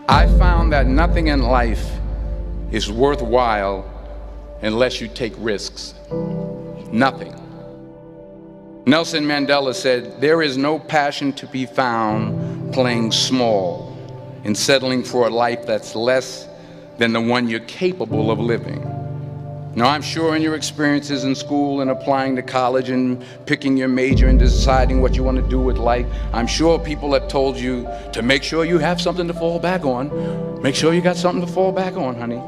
I found that nothing in life is worthwhile unless you take risks. Nothing. Nelson Mandela said, "There is no passion to be found playing small and settling for a life that's less than the one you're capable of living." Now, I'm sure in your experiences in school and applying to college and picking your major and deciding what you want to do with life, I'm sure people have told you to make sure you have something to fall back on. Make sure you got something to fall back on, honey.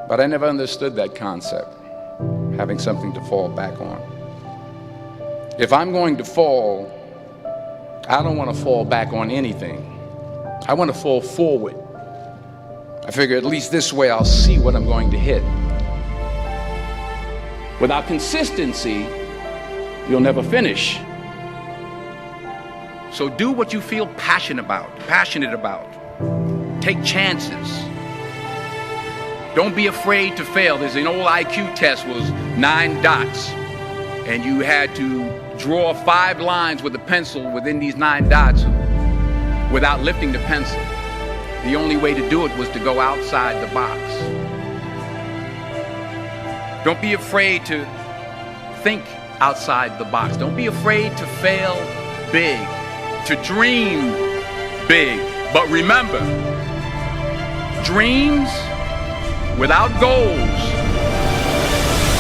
But I never understood that concept, having something to fall back on. If I'm going to fall, I don't want to fall back on anything. I want to fall forward. I figure at least this way I'll see what I'm going to hit. Without consistency, you'll never finish. So do what you feel passionate about. Take chances. Don't be afraid to fail. There's an old IQ test, was 9 dots, and you had to draw 5 lines with a pencil within these 9 dots without lifting the pencil. The only way to do it was to go outside the box. Don't be afraid to think outside the box. Don't be afraid to fail big, to dream big. But remember, dreams without goals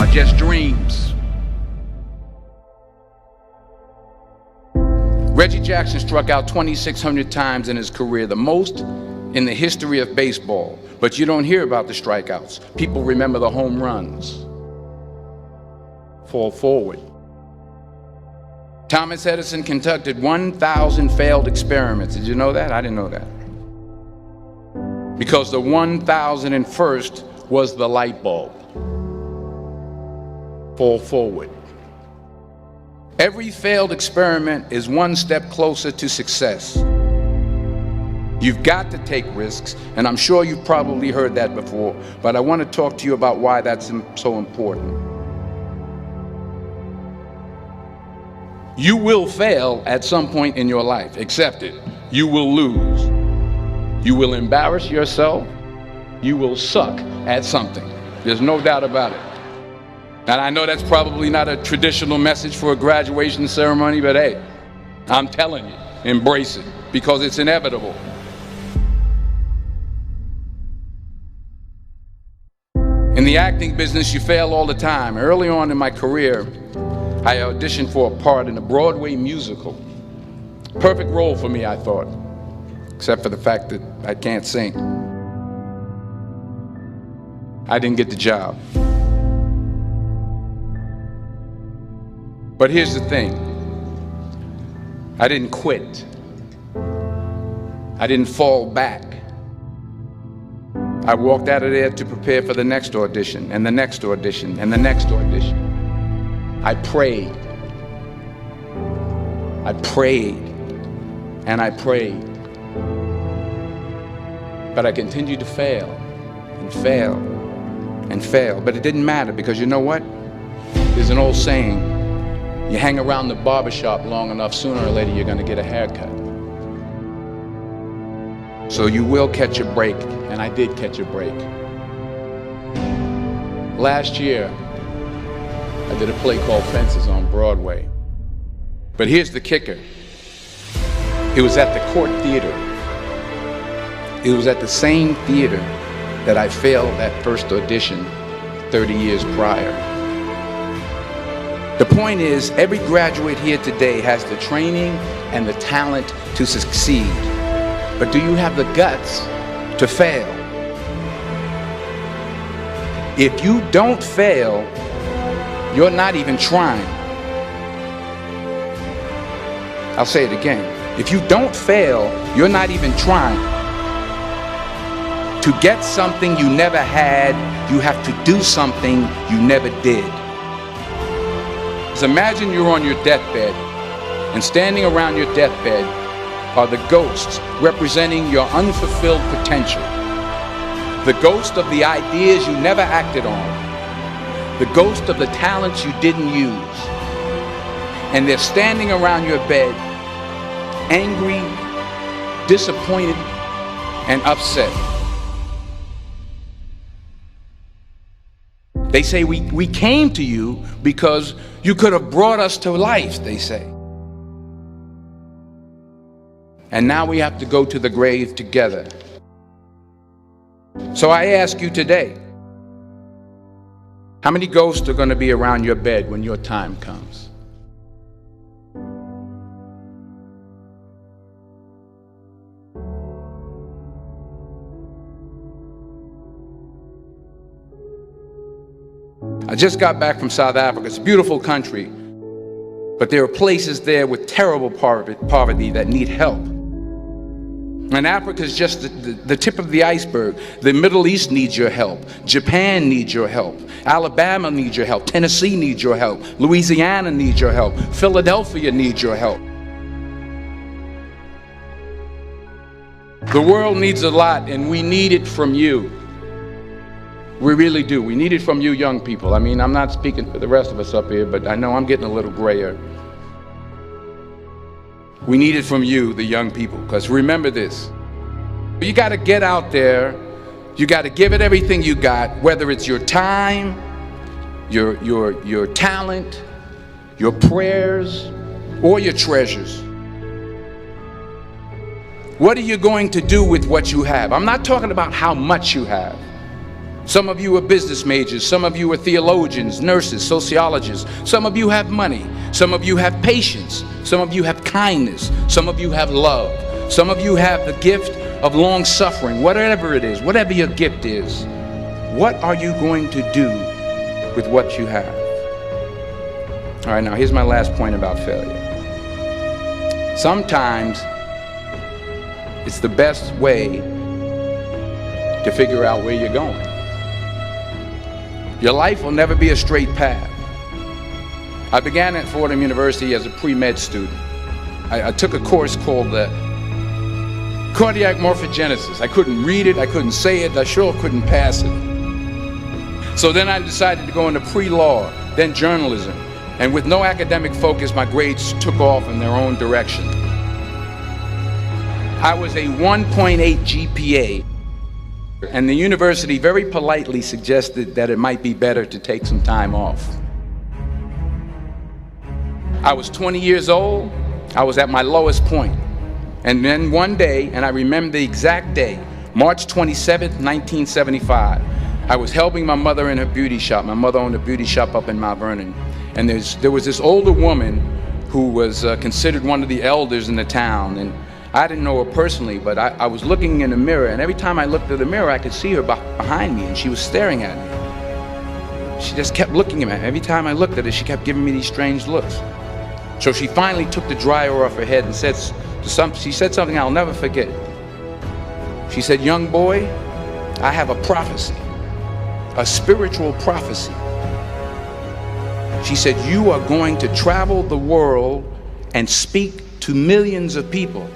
are just dreams. Reggie Jackson struck out 2,600 times in his career, the most in the history of baseball. But you don't hear about the strikeouts. People remember the home runs. Fall forward. Thomas Edison conducted 1,000 failed experiments. Did you know that? I didn't know that. Because the 1,001st was the light bulb. Fall forward. Every failed experiment is one step closer to success. You've got to take risks, and I'm sure you've probably heard that before, but I want to talk to you about why that's so important. You will fail at some point in your life. Accept it. You will lose. You will embarrass yourself. You will suck at something. There's no doubt about it. And I know that's probably not a traditional message for a graduation ceremony, but hey, I'm telling you, embrace it, because it's inevitable. In the acting business, you fail all the time. Early on in my career, I auditioned for a part in a Broadway musical. Perfect role for me, I thought, except for the fact that I can't sing. I didn't get the job. But here's the thing. I didn't quit. I didn't fall back. I walked out of there to prepare for the next audition, and the next audition, and the next audition. I prayed. I prayed. And I prayed. But I continued to fail and fail and fail. But it didn't matter, because you know what? There's an old saying, you hang around the barbershop long enough, sooner or later you're going to get a haircut. So you will catch a break, and I did catch a break. Last year, I did a play called Fences on Broadway. But here's the kicker. It was at the Court Theater. It was at the same theater that I failed that first audition 30 years prior. The point is, every graduate here today has the training and the talent to succeed. But do you have the guts to fail? If you don't fail, you're not even trying. I'll say it again. If you don't fail, you're not even trying. To get something you never had, you have to do something you never did. So imagine you're on your deathbed, and standing around your deathbed are the ghosts representing your unfulfilled potential. The ghost of the ideas you never acted on. The ghost of the talents you didn't use. And they're standing around your bed, angry, disappointed, and upset. They say we came to you because you could have brought us to life, they say. And now we have to go to the grave together. So I ask you today, how many ghosts are going to be around your bed when your time comes? I just got back from South Africa. It's a beautiful country, but there are places there with terrible poverty that need help. And Africa is just the tip of the iceberg. The Middle East needs your help. Japan needs your help. Alabama needs your help. Tennessee needs your help. Louisiana needs your help. Philadelphia needs your help. The world needs a lot, and we need it from you. We really do. We need it from you young people. I mean, I'm not speaking for the rest of us up here, but I know I'm getting a little grayer. We need it from you, the young people, because remember this. You got to get out there. You got to give it everything you got, whether it's your time, your talent, your prayers, or your treasures. What are you going to do with what you have? I'm not talking about how much you have. Some of you are business majors, some of you are theologians, nurses, sociologists, some of you have money, some of you have patience, some of you have kindness, some of you have love, some of you have the gift of long suffering. Whatever it is, whatever your gift is, what are you going to do with what you have? All right, now here's my last point about failure. Sometimes it's the best way to figure out where you're going. Your life will never be a straight path. I began at Fordham University as a pre-med student. I took a course called cardiac morphogenesis. I couldn't read it, I couldn't say it, I sure couldn't pass it. So then I decided to go into pre-law, then journalism. And with no academic focus, my grades took off in their own direction. I was a 1.8 GPA. And the university very politely suggested that it might be better to take some time off. I was 20 years old. I was at my lowest point. And then one day, and I remember the exact day, March 27th, 1975, I was helping my mother in her beauty shop. My mother owned a beauty shop up in Mount Vernon. And there was this older woman who was considered one of the elders in the town. And I didn't know her personally, but I was looking in the mirror, and every time I looked at the mirror, I could see her behind me, and she was staring at me. She just kept looking at me. Every time I looked at her, she kept giving me these strange looks. So she finally took the dryer off her head and she said something I'll never forget. She said, "Young boy, I have a prophecy, a spiritual prophecy." She said, "You are going to travel the world and speak to millions of people."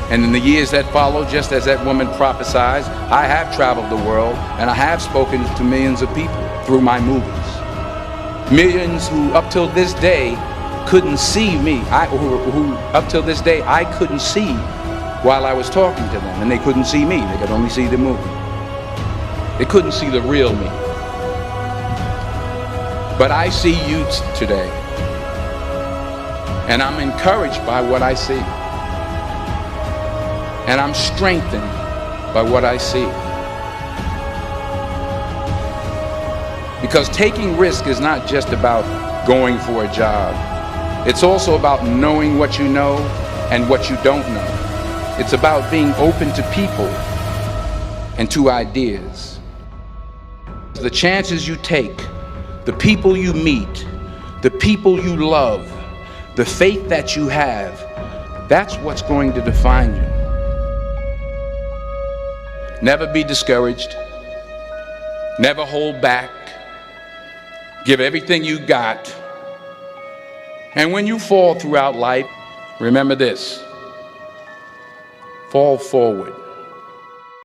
And in the years that followed, just as that woman prophesied, I have traveled the world and I have spoken to millions of people through my movies. Millions who up till this day couldn't see me, who up till this day I couldn't see while I was talking to them, and they couldn't see me, they could only see the movie. They couldn't see the real me. But I see you today, and I'm encouraged by what I see. And I'm strengthened by what I see. Because taking risk is not just about going for a job. It's also about knowing what you know and what you don't know. It's about being open to people and to ideas. The chances you take, the people you meet, the people you love, the faith that you have, that's what's going to define you. Never be discouraged. Never hold back. Give everything you got. And when you fall throughout life, remember this: fall forward.